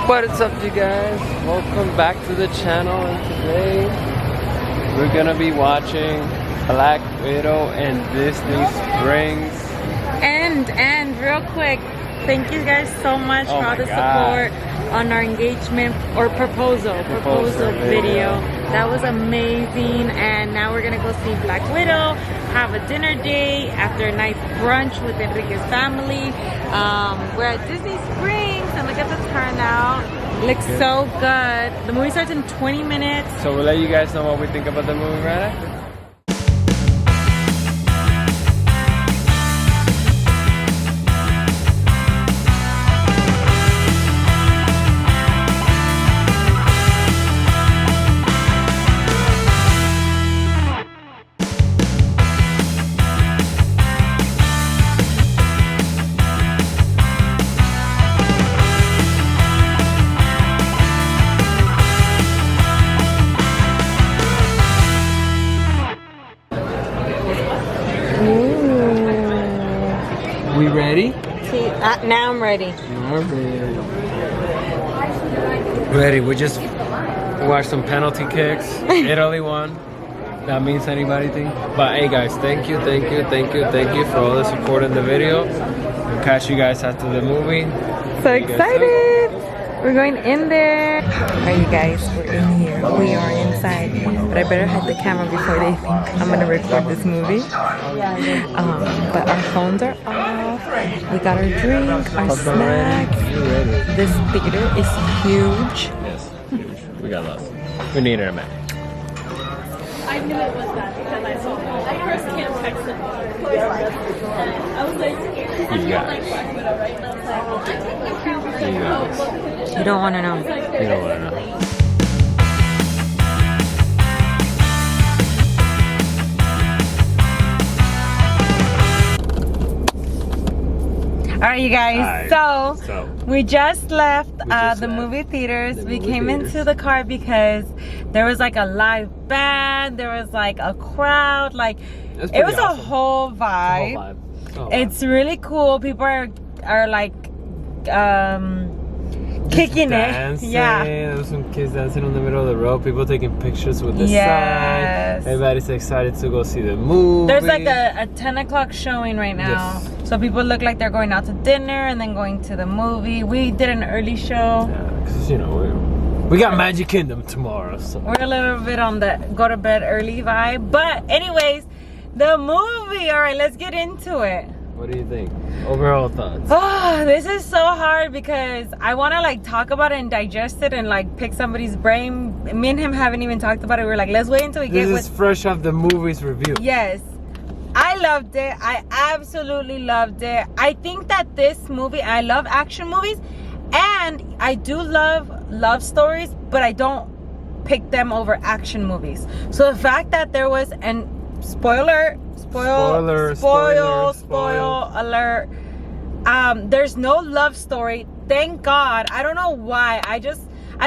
What's up, you guys? Welcome back to the channel, and today we're gonna be watching Black Widow and Disney Springs. And real quick, thank you guys so much for all the support on our engagement or proposal video. That was amazing, and now we're gonna go see Black Widow, have a dinner date after a nice brunch with Enrique's family. We're at Disney Springs, and look at the turnout. Looks so good. The movie starts in 20 minutes. So we'll let you guys know what we think about the movie right after. We ready? See, now I'm ready. Ready. We just watched some penalty kicks. Italy won. That means anything. But hey guys, thank you for all the support in the video. We'll catch you guys after the movie. So excited! We're going in there. Alright, you guys, we're in here. We are inside. But I better hide the camera before they think I'm gonna record this movie. But our phones are off. We got our drink, our snacks. This theater is huge. Yes, huge. We got lost. We needed a map. I knew it was that because I saw it. I first can't text it. I was like, You guys. You don't want to know. You don't want to know. Alright, you guys, so we just left the movie theaters. We came into the car because there was like a live band, there was like a crowd, like it was awesome. A whole vibe. It's really cool. People are like kicking dancing. it. Yeah. There was some kids dancing in the middle of the road. People taking pictures with the sign. Everybody's excited to go see the movie. There's like a 10 o'clock showing right now. Yes. So people look like they're going out to dinner and then going to the movie. We did an early show. Yeah, because you know, we got Magic Kingdom tomorrow. So. We're a little bit on the go to bed early vibe. But anyways, the movie. All right, let's get into it. What do you think? Overall thoughts? Oh, this is so hard because I want to like talk about it and digest it and like pick somebody's brain. Me and him haven't even talked about it. We're like, let's wait until we get This is fresh off the movie's review. Yes. I loved it. I absolutely loved it. I think that this movie, I love action movies and I do love love stories, but I don't pick them over action movies. So the fact that there was an spoiler alert. There's no love story. Thank God. I don't know why. I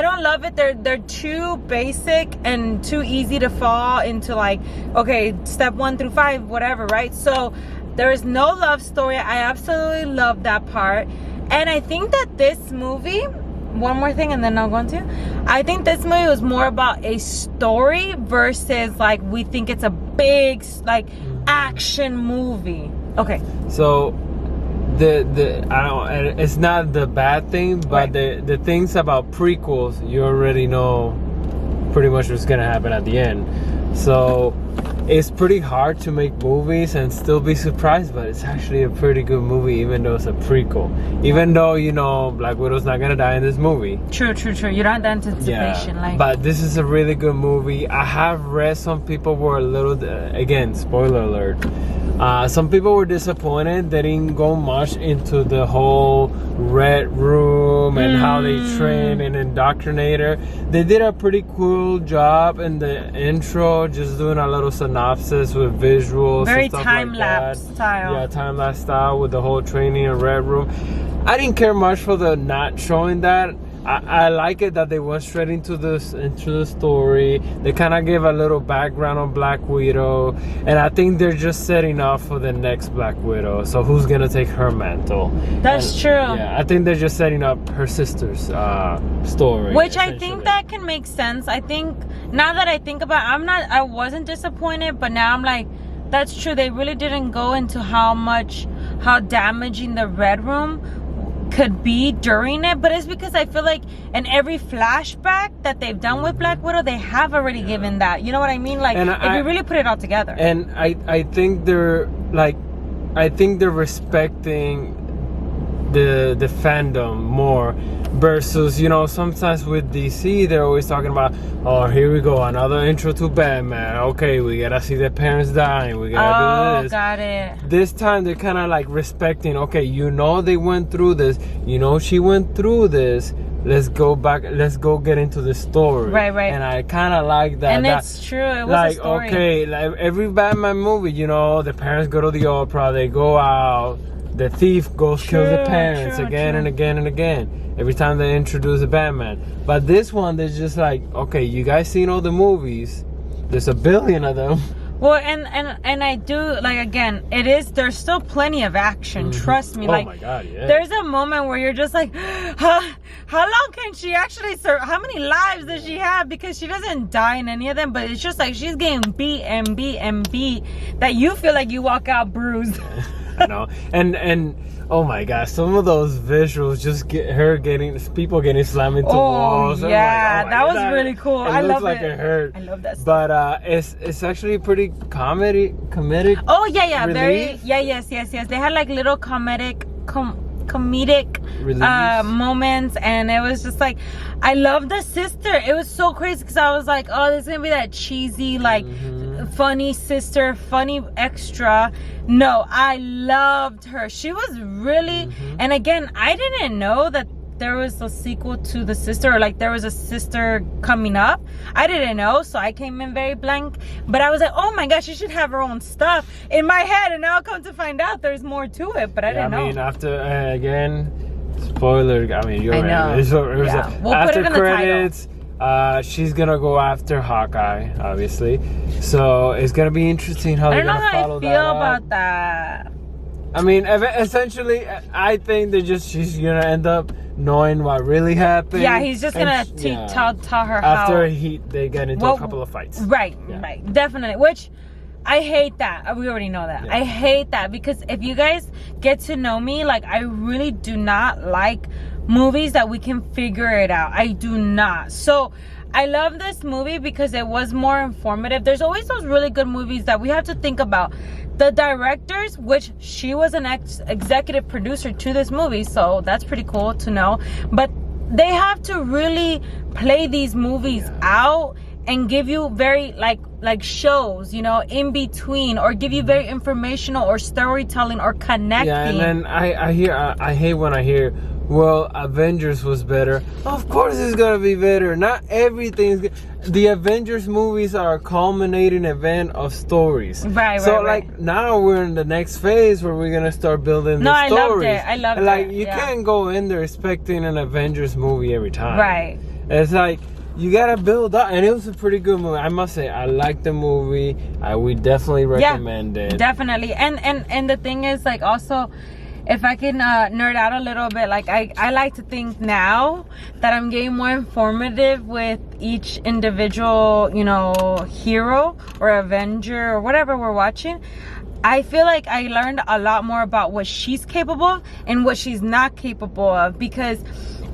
don't love it. They're too basic and too easy to fall into, like, okay, step 1 through 5, whatever, right? So there is no love story. I absolutely love that part. And I think that this movie, one more thing and then I'll go into, I think this movie was more about a story versus like we think it's a big like action movie. Okay. So it's not the bad thing, but the things about prequels, you already know pretty much what's gonna happen at the end. So it's pretty hard to make movies and still be surprised, but it's actually a pretty good movie, even though it's a prequel. Even though, you know, Black Widow's not gonna die in this movie. True. You don't have the anticipation. Yeah, like. but this is a really good movie. I have read some people were a little, again, spoiler alert. Some people were disappointed. They didn't go much into the whole Red Room and how they train and indoctrinate her. They did a pretty cool job in the intro, just doing a little synopsis with visuals. Very and stuff time-lapse like style. Yeah, time-lapse style with the whole training in Red Room. I didn't care much for the not showing that. I like it that they went straight into the story. They kind of gave a little background on Black Widow, and I think they're just setting up for the next Black Widow. So who's gonna take her mantle? That's true. Yeah, I think they're just setting up her sister's story. Which I think that can make sense. I think now that I think about it, I wasn't disappointed, but now I'm like, that's true. They really didn't go into how damaging the Red Room could be during it, but it's because I feel like in every flashback that they've done with Black Widow, they have already given that. You know what I mean? Like, if you really put it all together. And I think they're respecting the fandom more versus, you know, sometimes with DC they're always talking about, oh, here we go, another intro to Batman. Okay, we gotta see the parents dying, we gotta do this. Got it. This time they're kind of like respecting, okay, you know, they went through this, you know, she went through this, let's go back, let's go get into the story. Right. And I kind of like that. And it's true, it was like, a story. okay, like every Batman movie, you know, the parents go to the opera, they go out, the thief goes kill the parents again and again and again every time they introduce a Batman. But this one, they're just like, okay, you guys seen all the movies, there's a billion of them. Well, and I do, like, again, there's still plenty of action, trust me. Oh like, my God, yeah. There's a moment where you're just like, how long can she actually serve? How many lives does she have? Because she doesn't die in any of them, but it's just like she's getting beat and beat and beat that you feel like you walk out bruised. I know. And oh my gosh, some of those visuals just get her people getting slammed into walls. Yeah, like, that was really cool. I love like it hurt. I love that stuff. But it's actually pretty comedic. Oh yeah, relief. yes. They had like little comedic moments, and it was just like, I love the sister. It was so crazy because I was like, oh, this is gonna be that cheesy, like, funny sister, funny extra. No, I loved her. She was really, and again, I didn't know that there was a sequel to the sister, or like there was a sister coming up. I didn't know, so I came in very blank, but I was like, oh my gosh, she should have her own stuff in my head, and now I'll come to find out there's more to it, but I didn't know. I mean, after again, spoiler, I mean, you're I right. know. We'll after put it in credits, the title. She's gonna go after Hawkeye, obviously, so it's gonna be interesting how I they're don't know gonna how follow I feel that up. about that. I mean, essentially, I think she's gonna end up knowing what really happened. Yeah, he's just gonna tell her after how. they get into a couple of fights. Right, definitely. Which I hate that. We already know that. Yeah. I hate that because if you guys get to know me, like, I really do not like movies that we can figure it out. I do not. So I love this movie because it was more informative. There's always those really good movies that we have to think about. The directors, which she was an executive producer to this movie, so that's pretty cool to know. But they have to really play these movies out and give you very like shows, you know, in between, or give you very informational or storytelling or connecting. Yeah, and then I hate when I hear, well, Avengers was better. Of course it's gonna be better. Not everything's good. The Avengers movies are a culminating event of stories. Right. So like now we're in the next phase where we're gonna start building the stories. I loved it. Like you can't go in there expecting an Avengers movie every time. Right. It's like you gotta build up, and it was a pretty good movie. I must say, I liked the movie. We definitely recommend it. Definitely. And the thing is, like, also, if I can nerd out a little bit, like, I like to think now that I'm getting more informative with each individual, you know, hero or Avenger or whatever we're watching. I feel like I learned a lot more about what she's capable of and what she's not capable of, because,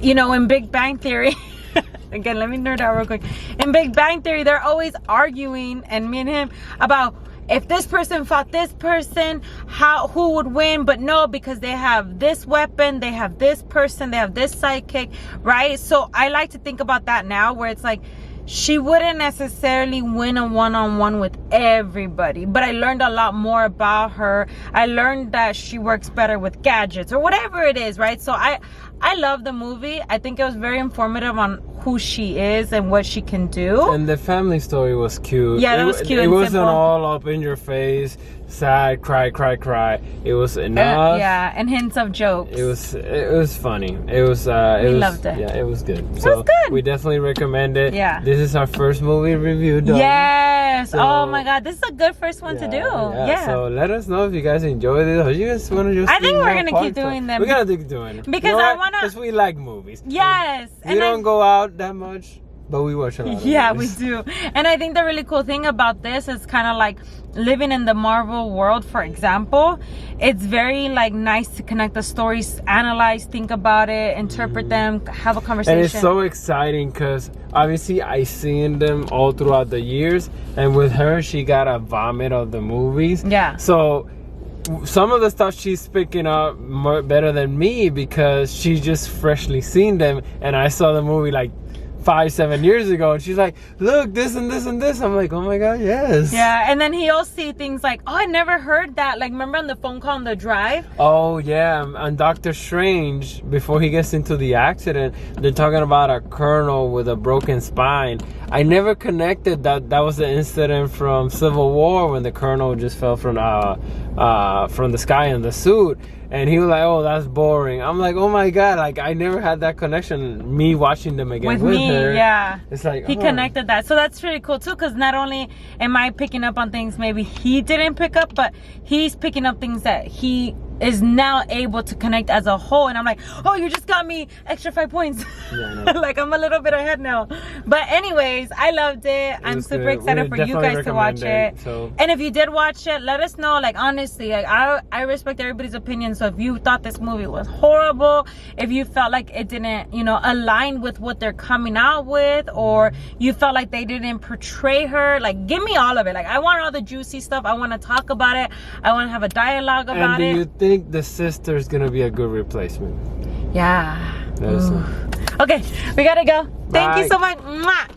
you know, in Big Bang Theory, again, let me nerd out real quick. In Big Bang Theory, they're always arguing, and me and him, about if this person fought this person, who would win? But no, because they have this weapon, they have this person, they have this sidekick, right? So I like to think about that now, where it's like, she wouldn't necessarily win a one-on-one with everybody, but I learned a lot more about her. I learned that she works better with gadgets or whatever it is, right? So I love the movie. I think it was very informative on who she is and what she can do. And the family story was cute. Yeah, that was cute It and wasn't simple. all up in your face, sad, cry. It was enough. Yeah, and hints of jokes. It was funny. It was loved it. Yeah, it was good. It So was good. we definitely recommend it. Yeah. This is our first movie review done. Yes. So- oh my God, this is a good first one to do. Yeah. So let us know if you guys enjoyed it or you guys want to just I think see we're more gonna parts keep doing of- them. We're gonna keep doing it. Because I wanna- Because we like movies. Yes. We don't go out that much, but we watch a lot of Yeah, we movies. do. And I think the really cool thing about this is kind of like living in the Marvel world, for example. It's very like nice to connect the stories, analyze, think about it, interpret them, have a conversation. And it's so exciting because obviously I seen them all throughout the years, and with her she got a vomit of the movies. Yeah. So some of the stuff she's picking up better than me because she just freshly seen them, and I saw the movie like 5-7 years ago, and she's like, look, this and this and this. I'm like, oh my God, yes. Yeah, and then he'll see things like, oh, I never heard that. Like, remember on the phone call on the drive? Oh yeah, and Doctor Strange, before he gets into the accident, they're talking about a colonel with a broken spine. I never connected that was the incident from Civil War when the colonel just fell from the sky in the suit. And he was like, oh, that's boring. I'm like, oh my God, like I never had that connection. Me watching them again with me, her. yeah. It's like, he connected that. So that's really cool too, because not only am I picking up on things maybe he didn't pick up, but he's picking up things that he is now able to connect as a whole. And I'm like, oh, you just got me extra 5 points. Yeah, I know. Like I'm a little bit ahead now. But anyways, I loved it. I'm was super good. excited We for you definitely guys to watch recommend it. so. And if you did watch it, let us know. Like honestly, like I respect everybody's opinion. So if you thought this movie was horrible, if you felt like it didn't, align with what they're coming out with, or you felt like they didn't portray her, like give me all of it. Like I want all the juicy stuff. I want to talk about it. I want to have a dialogue about And do it. you think the sister's gonna be a good replacement? Yeah. Let us know. Okay, we gotta go. Thank you Bye. so much. Mwah.